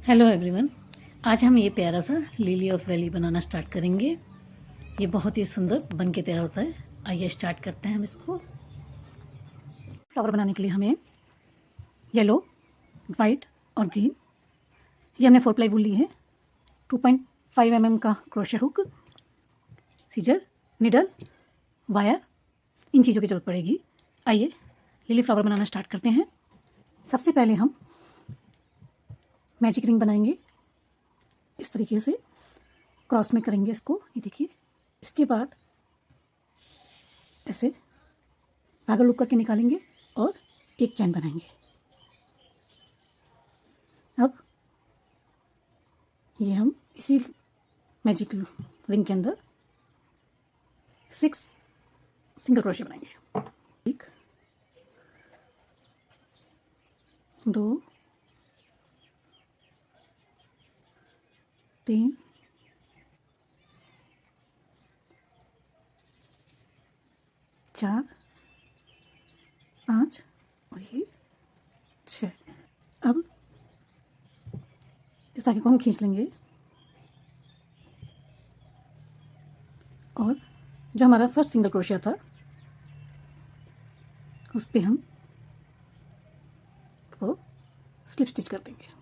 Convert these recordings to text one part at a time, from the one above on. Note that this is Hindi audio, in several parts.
Hello everyone. आज हम ये प्यारा सा lily of valley banana start करेंगे। ये बहुत ही सुंदर बन के तैयार होता है। आइए स्टार्ट करते हैं हम इसको। फ्लावर बनाने के लिए हमें येलो, वाइट और ग्रीन, ये हमने 4 प्लाई वूल ली है, 2.5 mm का crochet hook, scissor, needle, wire, इन चीज़ों की ज़रूरत पड़ेगी। आइए लिली फ्लावर बनाना स्टार्ट करते हैं। सबसे पहले हम मैजिक रिंग बनाएंगे। इस तरीके से क्रॉस में करेंगे इसको, ये देखिए। इसके बाद ऐसे धागा लूप करके निकालेंगे और एक चैन बनाएंगे। अब ये हम इसी मैजिक रिंग के अंदर 6 सिंगल क्रोशे बनाएंगे। 1 2 3 4 5 और ये 6। अब इस धागे को हम खींच लेंगे और जो हमारा फर्स्ट सिंगल क्रोशिया था उस पे हम उसको स्लिप स्टिच कर देंगे।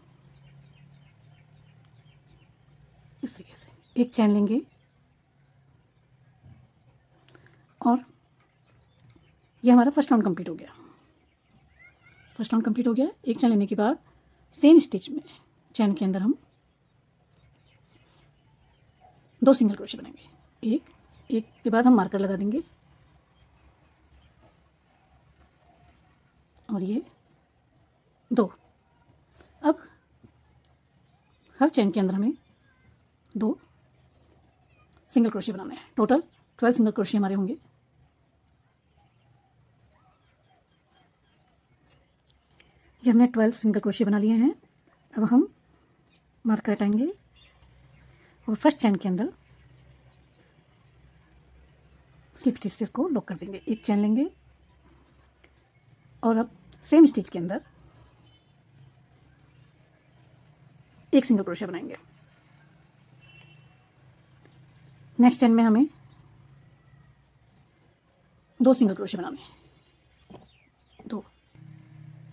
इस तरीके से एक चैन लेंगे और ये हमारा फर्स्ट राउंड कंप्लीट हो गया। फर्स्ट राउंड कंप्लीट हो गया। एक चैन लेने के बाद सेम स्टिच में चैन के अंदर हम 2 सिंगल क्रोशे बनाएंगे। एक के बाद हम मार्कर लगा देंगे और ये 2। अब हर चैन के अंदर हमें 2 सिंगल क्रोशे बनाने हैं। टोटल 12 सिंगल क्रोशे हमारे होंगे। ये हमने 12 सिंगल क्रोशे बना लिए हैं। अब हम मार्कर हटाएंगे और फर्स्ट चैन के अंदर स्लिप स्टिच से इसको लॉक कर देंगे। एक चैन लेंगे और अब सेम स्टिच के अंदर एक सिंगल क्रोशे बनाएंगे। नेक्स्ट चैन में हमें 2 सिंगल क्रोशे बनाने हैं। 2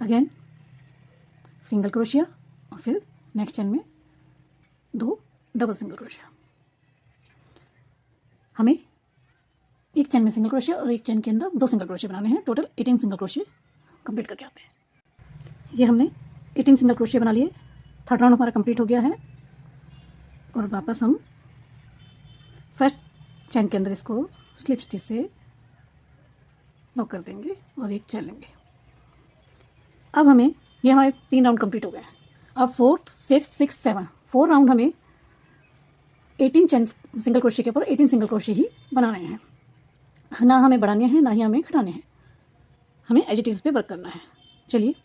अगेन सिंगल क्रोशिया और फिर नेक्स्ट चैन में 2 डबल सिंगल क्रोशिया। हमें एक चैन में सिंगल क्रोशिया और एक चैन के अंदर 2 सिंगल क्रोशिया बनाने हैं। टोटल 18 सिंगल क्रोशिया कंप्लीट करके आते हैं। ये हमने 18 सिंगल क्रोशिया बना लिए। थर्ड राउंड हमारा कंप्लीट हो गया है और वापस हम फर्स्ट चैन के अंदर इसको स्लिप स्टिच से लॉक कर देंगे और एक चैन लेंगे। अब हमें ये हमारे 3 राउंड कंप्लीट हो गए हैं। अब 4th 5th 6th 7 4 राउंड हमें 18 चैन सिंगल क्रोशिया के ऊपर 18 सिंगल क्रोशिया ही बनाने हैं। ना हमें बढ़ाने हैं ना ही हमें घटाने हैं, हमें एज इट इज़ पे वर्क करना है। चलिए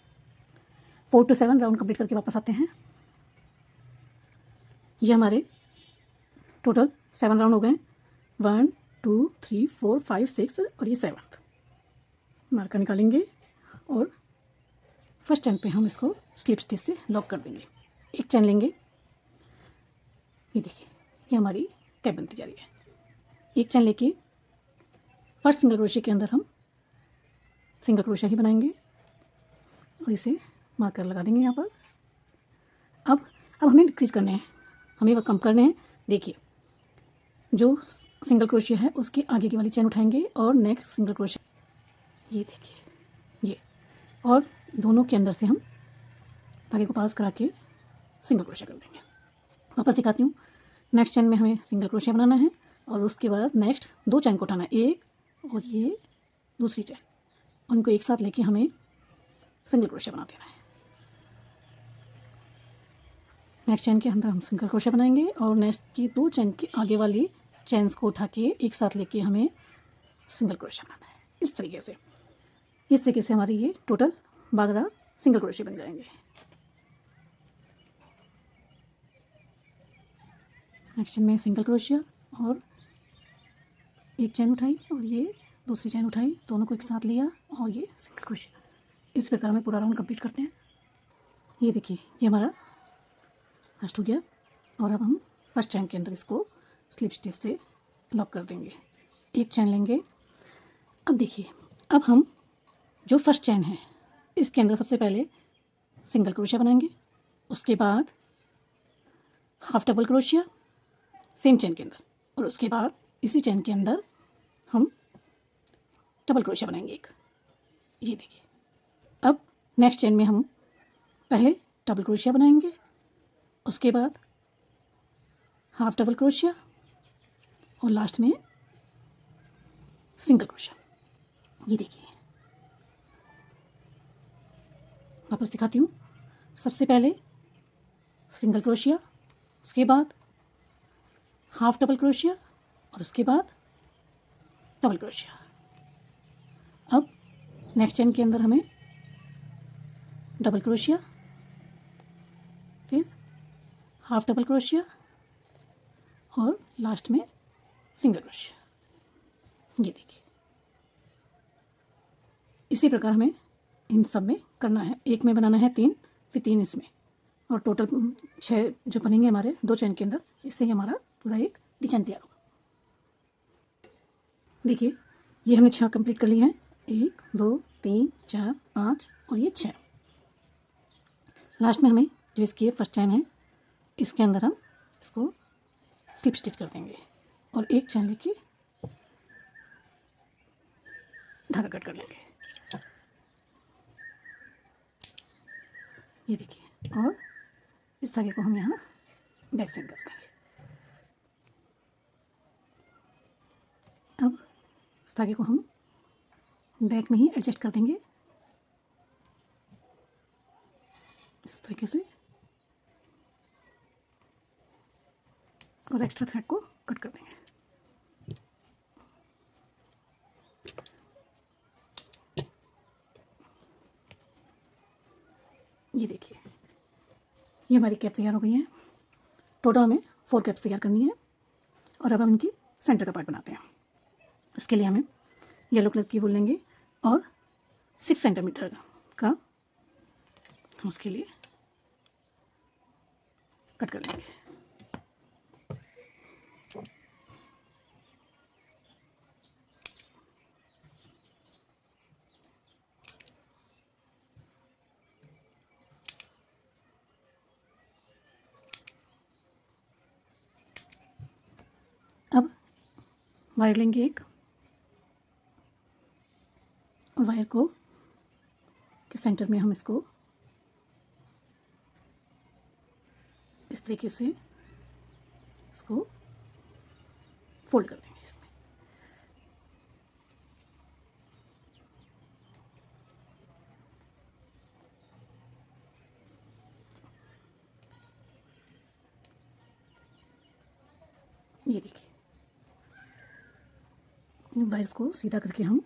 4 to 7 राउंड कंप्लीट करके वापस आते हैं। ये हमारे टोटल 7 राउंड हो गए। 1 2 3 4 5 6 और ये 7th मार्कर निकालेंगे और फर्स्ट चैन पे हम इसको स्लिप स्टिच से लॉक कर देंगे। एक चैन लेंगे, ये देखिए ये हमारी कैप बनती जा रही है। एक चैन लेके फर्स्ट सिंगल क्रोशिया के अंदर हम सिंगल क्रोशिया ही बनाएंगे और इसे मार्कर लगा देंगे यहाँ पर। अब हमें डिक्रीज करने हैं, हमें वह कम करने हैं। देखिए जो सिंगल क्रोशिया है उसके आगे की वाली चैन उठाएंगे और नेक्स्ट सिंगल क्रोशिया, ये देखिए ये, और दोनों के अंदर से हम धागे को पास करा के सिंगल क्रोशिया कर देंगे। वापस दिखाती हूँ। नेक्स्ट चैन में हमें सिंगल क्रोशिया बनाना है और उसके बाद नेक्स्ट 2 चैन को उठाना है, एक और ये दूसरी चैन, उनको एक साथ लेके हमें सिंगल क्रोशिया बना देना है। नेक्स्ट चैन के अंदर हम सिंगल क्रोशिया बनाएंगे और नेक्स्ट की 2 चैन के आगे वाली चैन्स को उठा के एक साथ लेके हमें सिंगल क्रोशिया बनाना है। इस तरीके से हमारी ये टोटल 12 सिंगल क्रोशिया बन जाएंगे। नेक्स्ट चैन में सिंगल क्रोशिया और एक चैन उठाई और ये दूसरी चैन उठाई, दोनों को एक साथ लिया और ये सिंगल क्रोशिया। इस प्रकार में पूरा राउंड कंप्लीट करते हैं। ये देखिए ये हमारा फर्स्ट हो गया। और अब हम फर्स्ट चैन के अंदर इसको स्लिप स्टिच से लॉक कर देंगे। एक चैन लेंगे। अब देखिए, अब हम जो फर्स्ट चैन है इसके अंदर सबसे पहले सिंगल क्रोशिया बनाएंगे, उसके बाद हाफ डबल क्रोशिया सेम चैन के अंदर, और उसके बाद इसी चैन के अंदर हम डबल क्रोशिया बनाएंगे एक। ये देखिए, अब नेक्स्ट चैन में हम पहले डबल क्रोशिया बनाएंगे, उसके बाद हाफ डबल क्रोशिया और लास्ट में सिंगल क्रोशिया। ये देखिए, वापस दिखाती हूँ। सबसे पहले सिंगल क्रोशिया, उसके बाद हाफ डबल क्रोशिया और उसके बाद डबल क्रोशिया। अब नेक्स्ट चैन के अंदर हमें डबल क्रोशिया, फिर हाफ डबल क्रोशिया और लास्ट में सिंगल क्रोशिया। ये देखिए, इसी प्रकार हमें इन सब में करना है। एक में बनाना है 3, फिर 3 इसमें, और टोटल 6 जो बनेंगे हमारे 2 चैन के अंदर। इससे ही हमारा पूरा एक डिजाइन तैयार होगा। देखिए, ये हमने 6 कंप्लीट कर लिए हैं। 1 2 3 4 5 और ये 6। लास्ट में हमें जो इसकी फर्स्ट चैन है इसके अंदर हम इसको स्लिप स्टिच कर देंगे और एक चैन लेके धागा कट कर लेंगे। ये देखिए, और इस धागे को हम यहाँ बैक साइड कर देंगे। अब इस धागे को हम बैक में ही एडजस्ट कर देंगे इस तरीके से, और एक्स्ट्रा थ्रेड को कट कर देंगे। ये देखिए, ये हमारी कैप तैयार हो गई है। टोटल हमें 4 कैप्स तैयार करनी है। और अब हम इनकी सेंटर का पार्ट बनाते हैं। उसके लिए हमें येलो कलर की वूल लेंगे और 6 सेंटीमीटर का हम उसके लिए कट कर लेंगे। अब वायर लेंगे एक, और वायर को के सेंटर में हम इसको इस तरीके से इसको फोल्ड कर देंगे इसमें। ये देखिए, वायर्स को सीधा करके हम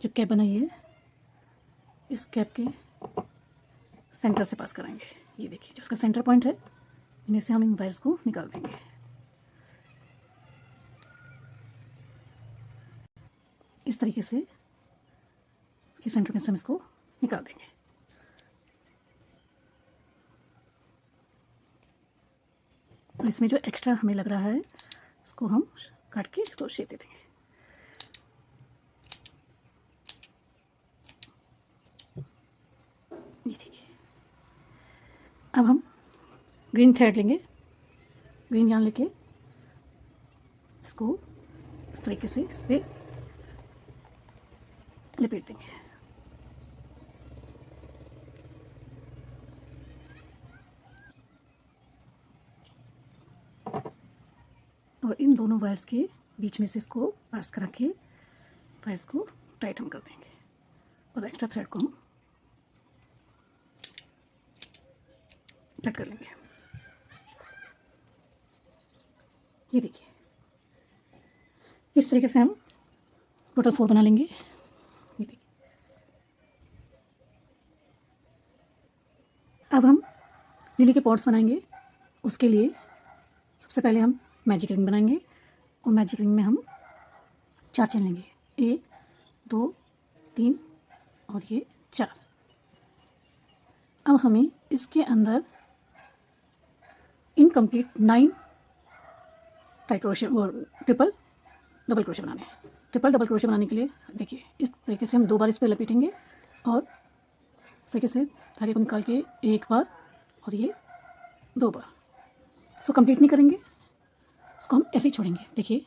जो कैप बनाई है इस कैप के सेंटर से पास कराएंगे। ये देखिए, जो उसका सेंटर पॉइंट है इनमें से हम इन वायर्स को निकाल देंगे। इस तरीके से इसके सेंटर में से हम इसको निकाल देंगे। और इसमें जो एक्स्ट्रा हमें लग रहा है इसको हम काट के इसको शेप दे देंगे। ये देखिए, अब हम ग्रीन थ्रेड लेंगे, ग्रीन यार्न लेके इसको इस तरीके से इस पर लपेट देंगे। और इन दोनों वायर्स के बीच में से इसको पास करा के वायर्स को टाइट हम कर देंगे, और एक्स्ट्रा थ्रेड को हम कट कर लेंगे। ये देखिए, इस तरीके से हम टोटल 4 बना लेंगे। ये देखिए, अब हम लिली के पॉट्स बनाएंगे। उसके लिए सबसे पहले हम मैजिक रिंग बनाएंगे, और मैजिक रिंग में हम 4 चैन लेंगे, 1 2 3 और ये 4। अब हमें इसके अंदर इनकम्प्लीट 9 ट्राई क्रोशिया और ट्रिपल डबल क्रोशिया बनाने हैं। ट्रिपल डबल क्रोशिया बनाने के लिए देखिए इस तरीके से हम 2 बार इस पर लपेटेंगे और इस तरीके से धागे को निकाल के एक बार और ये 2 बार। इसको कंप्लीट नहीं करेंगे, इसको हम ऐसे ही छोड़ेंगे। देखिए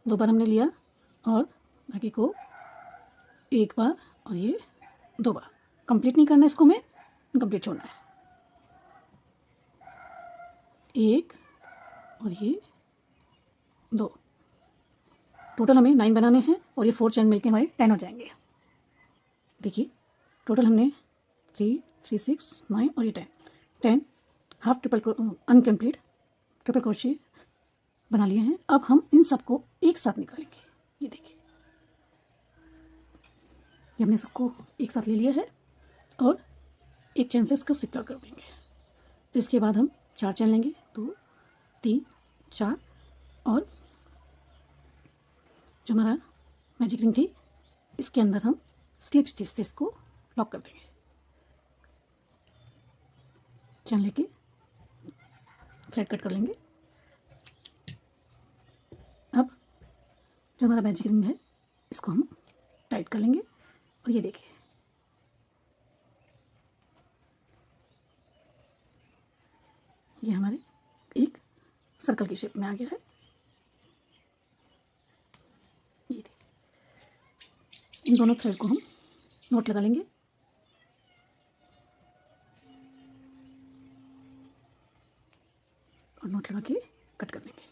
2 बार हमने लिया और धागे को एक बार और ये 2 बार। कंप्लीट नहीं करना, इसको हमें इनकम्प्लीट छोड़ना है। एक और ये 2, टोटल हमें 9 बनाने हैं और ये 4 चैन मिलके हमारे 10 हो जाएंगे। देखिए टोटल हमने 3, 3, 6, 9 और ये 10 half triple incomplete triple crochet बना लिए हैं। अब हम इन सबको एक साथ निकालेंगे। ये देखिए ये हमने सबको एक साथ ले लिया है और एक चैन से इसको सिक्योर कर देंगे। इसके बाद हम 4 चैन लेंगे, 2, 3, 4 और जो हमारा मैजिक रिंग थी इसके अंदर हम स्लिप स्टिच से इसको लॉक कर देंगे। चैन लेके थ्रेड कट कर लेंगे। अब जो हमारा मैजिक रिंग है इसको हम टाइट कर लेंगे और ये देखिए ये हमारे एक सर्कल की शेप में आ गया है। ये देखिए इन दोनों थ्रेड को हम नोट लगा लेंगे। और नोट लगा के कट कर देंगे।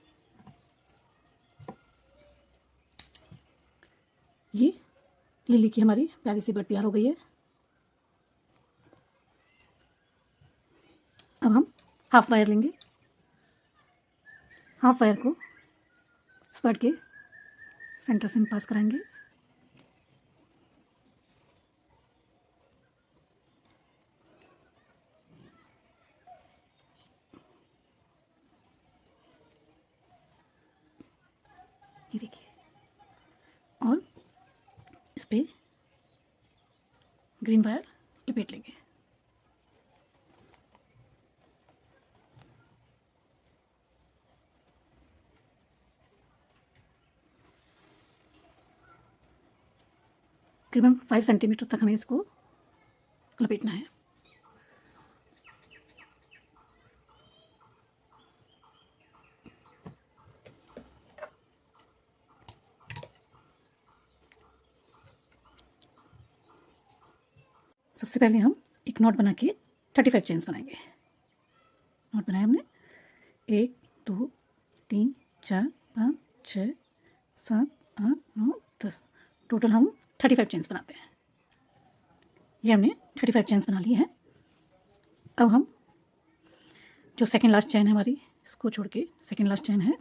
ये लिली की हमारी प्यारी सी बर्ड तैयार हो गई है। अब हम हाफ वायर लेंगे। हाफ वायर को स्कर्ट के सेंटर से पास कराएंगे। ये देखिए और इस पे ग्रीन वायर लपेट लेंगे। करीबन 5 सेंटीमीटर तक हमें इसको लपेटना है। सबसे पहले हम एक नॉट बना के 35 चेन्स बनाएंगे। नॉट बनाया हमने 1, 2, 3, 4, 5, 6, 7, 8, 9, 10 टोटल हम 35 चेन्स बनाते हैं। ये हमने 35 चेन्स बना लिए हैं। अब हम जो सेकेंड लास्ट चैन है हमारी इसको छोड़ के सेकेंड लास्ट चैन है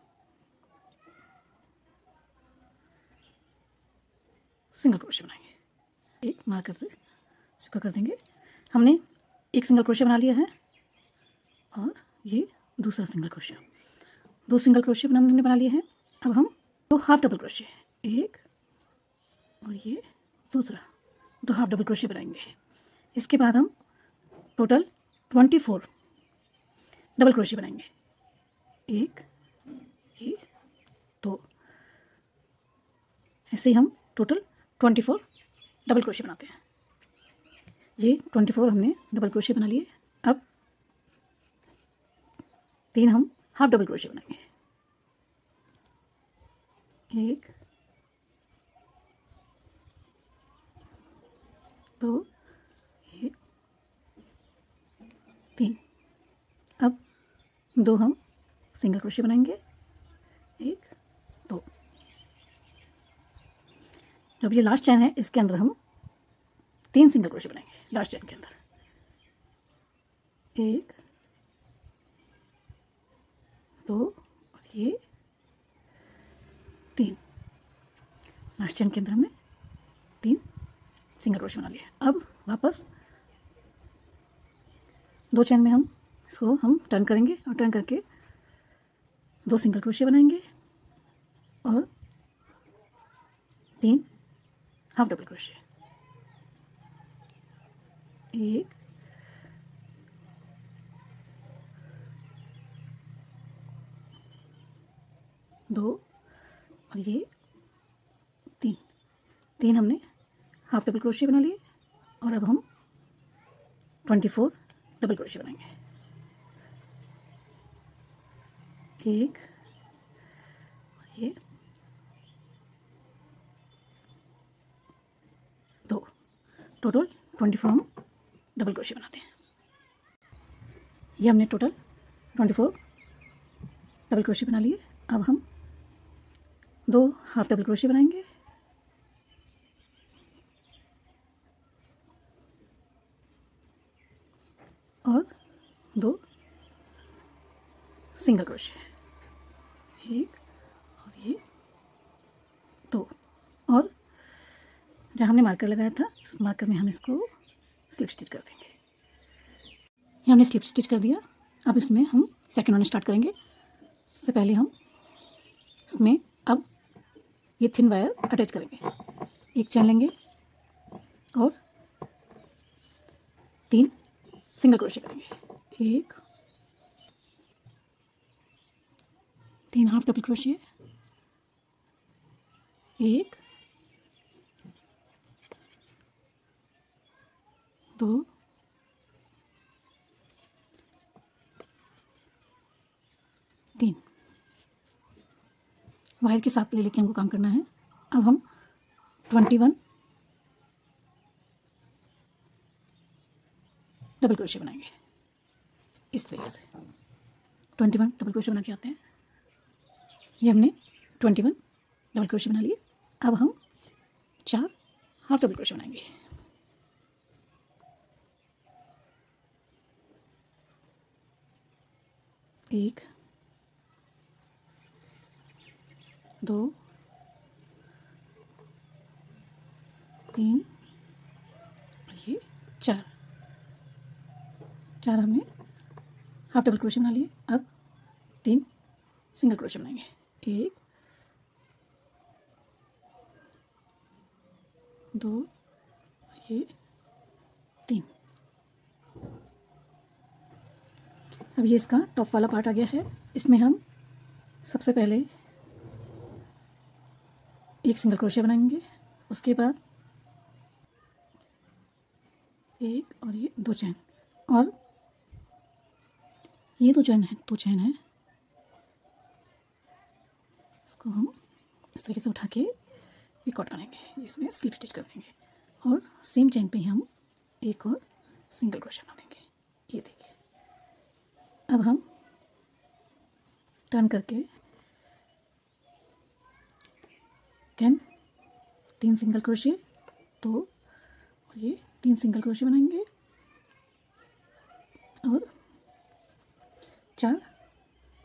सिंगल क्रोशिया बनाएंगे। एक मार्कर से इसको कर देंगे। हमने एक सिंगल क्रोशिया बना लिया है और ये दूसरा सिंगल क्रोशिया, 2 सिंगल क्रोशिया हमने बना लिए हैं। अब हम 2 हाफ डबल क्रोशिया, एक और ये दूसरा, 2 हाफ डबल क्रोशिया बनाएंगे। इसके बाद हम टोटल 24 डबल क्रोशिया बनाएंगे। एक, ये 2, ऐसे ही हम टोटल 24 डबल क्रोशिया बनाते हैं। ये 24 हमने डबल क्रोशिया बना लिए। अब 3 हम हाफ डबल क्रोशिया बनाएंगे। एक, 2, ये 3। अब 2 हम सिंगल क्रोशिया बनाएंगे। 1, 2। जब ये लास्ट चैन है इसके अंदर हम 3 सिंगल क्रोशिया बनाएंगे। लास्ट चैन के अंदर 1, 2 और ये 3। लास्ट चैन के अंदर हमने 3 सिंगल क्रोशिया बना लिया। अब वापस 2 चैन में हम इसको हम टर्न करेंगे और टर्न करके 2 सिंगल क्रोशिया बनाएंगे और 3 हाफ डबल क्रोशिया, 1, 2 और ये 3 हमने हाफ डबल क्रोशिया बना लिए और अब हम 24 डबल क्रोशिया बनाएंगे। 1 ये 2 टोटल 24 हम डबल क्रोशिया बनाते हैं। ये हमने टोटल 24 डबल क्रोशिया बना लिए। अब हम 2 हाफ डबल क्रोशिया बनाएंगे और 2 सिंगल क्रोशिया, 1 और ये 2 और जहाँ हमने मार्कर लगाया था इस मार्कर में हम इसको स्लिप स्टिच कर देंगे। ये हमने स्लिप स्टिच कर दिया। अब इसमें हम सेकंड वन स्टार्ट करेंगे। उससे पहले हम इसमें अब ये थिन वायर अटैच करेंगे। एक चैन लेंगे और 3 सिंगल क्रोशिया करेंगे। 1 3 हाफ डबल क्रोशिया, 1 2 3 वायर के साथ ले लेके हमको काम करना है। अब हम 21 डबल क्रोशिया बनाएंगे इस तरीके से। 21 डबल क्रोशिया बना के आते हैं। ये हमने 21 डबल क्रोशिया बना लिए। अब हम 4 हाफ डबल क्रोशिया बनाएंगे। 1 2 3 ये 4 हमने हाफ डबल क्रोशिया बना लिए। अब 3 सिंगल क्रोशिया बनाएंगे। 1 2 ये 3। अब ये इसका टॉप वाला पार्ट आ गया है। इसमें हम सबसे पहले एक सिंगल क्रोशिया बनाएंगे, उसके बाद 1 और ये 2 चैन, और ये 2 चैन है इसको हम इस तरीके से उठा के एक और बनाएंगे। इसमें स्लिप स्टिच कर देंगे और सेम चैन पे ही हम एक और सिंगल क्रोशिया बना देंगे। ये देखिए। अब हम टर्न करके कैन 3 सिंगल क्रोशिया 2 और ये 3 सिंगल क्रोशिया बनाएंगे और 4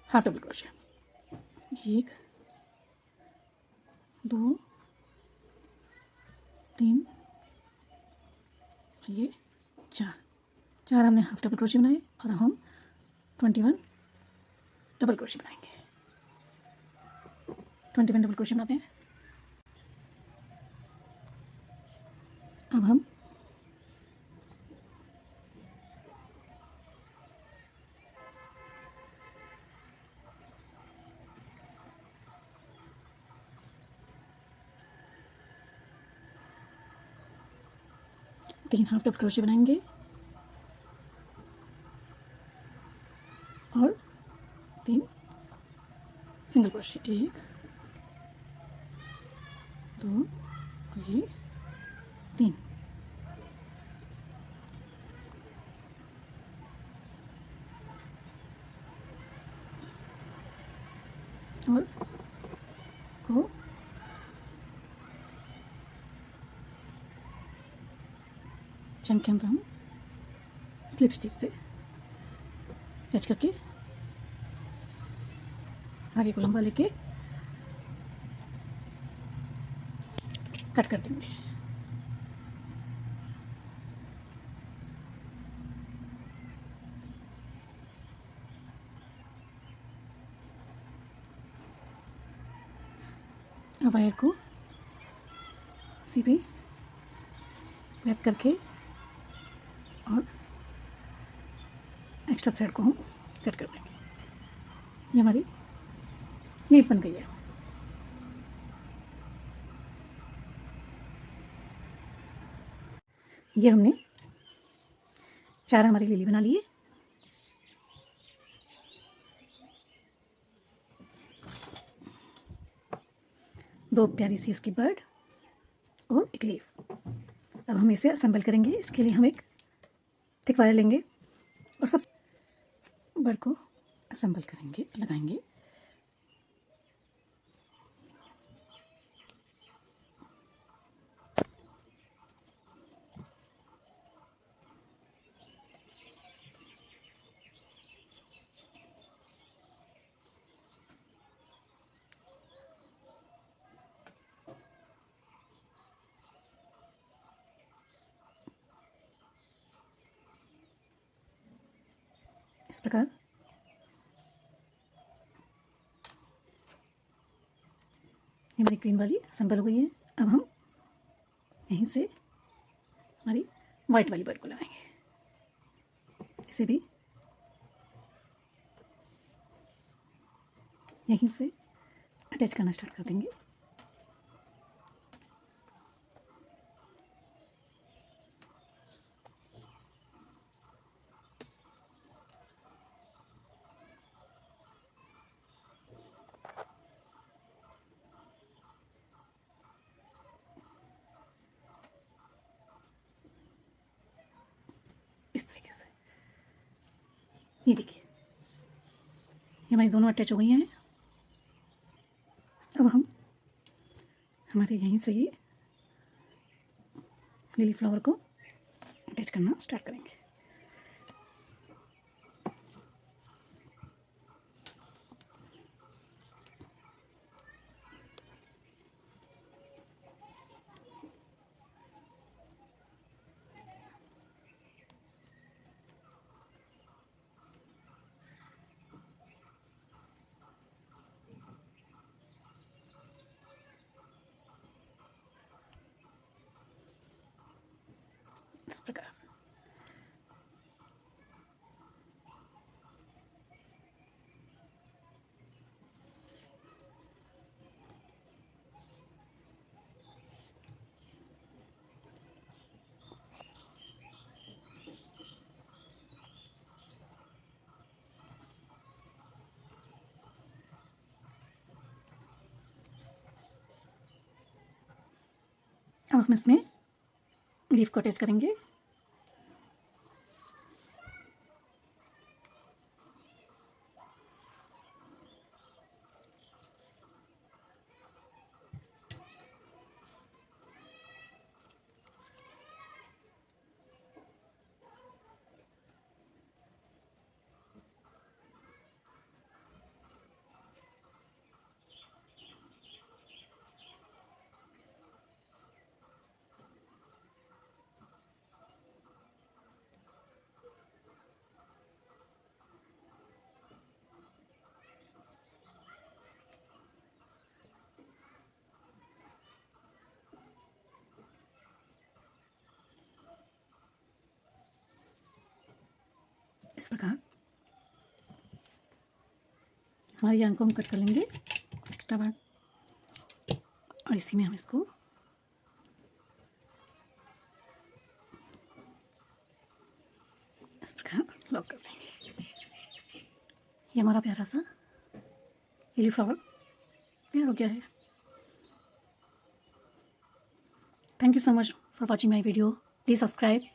हाफ डबल क्रोशिया। 1 2 3 ये 4 हमने हाफ डबल क्रोशिया बनाए और हम 21 डबल क्रोशिया बनाएंगे। 21 डबल क्रोशिया बनाते हैं। अब हम तीन हाफ डबल क्रोशिया बनाएंगे और 3 सिंगल क्रोशिया। 1 2 और ये 3। और को चैन के अंदर हम स्लिप स्टिच से अटैच करके आगे को लंबा लेके कट कर देंगे। अब वायर को इसी पे रैप करके और एक्स्ट्रा थ्रेड को हम कट कर देंगे। ये हमारी लीफ बन गई है। ये हमने 4 हमारी लिली बना लिए। दो प्यारी सी उसकी बर्ड और एक लीफ। अब हम इसे असेंबल करेंगे। इसके लिए हम एक थिक वायर लेंगे और सब बर्ड को असेंबल करेंगे, लगाएंगे। इस प्रकार ये हमारी ग्रीन वाली असेंबल हो गई है। अब हम यहीं से हमारी वाइट वाली बर्ड को लगाएंगे। इसे भी यहीं से अटैच करना स्टार्ट कर देंगे। इस तरीके से ये देखिए, ये हमारी दोनों अटैच हो गई हैं। अब हम हमारे यहीं से ये लिली फ्लावर को अटैच करना स्टार्ट करेंगे। इस प्रकार अब हम इसमें लीफ को अटैच करेंगे। इस प्रकार हमारी आंख को हम कट कर लेंगे एक्स्ट्रा पार्ट, और इसी में हम इसको इस प्रकार लॉक कर देंगे। ये हमारा प्यारा सा लिली फ्लावर तैयार हो गया है। Thank you so much for watching my video. Please subscribe.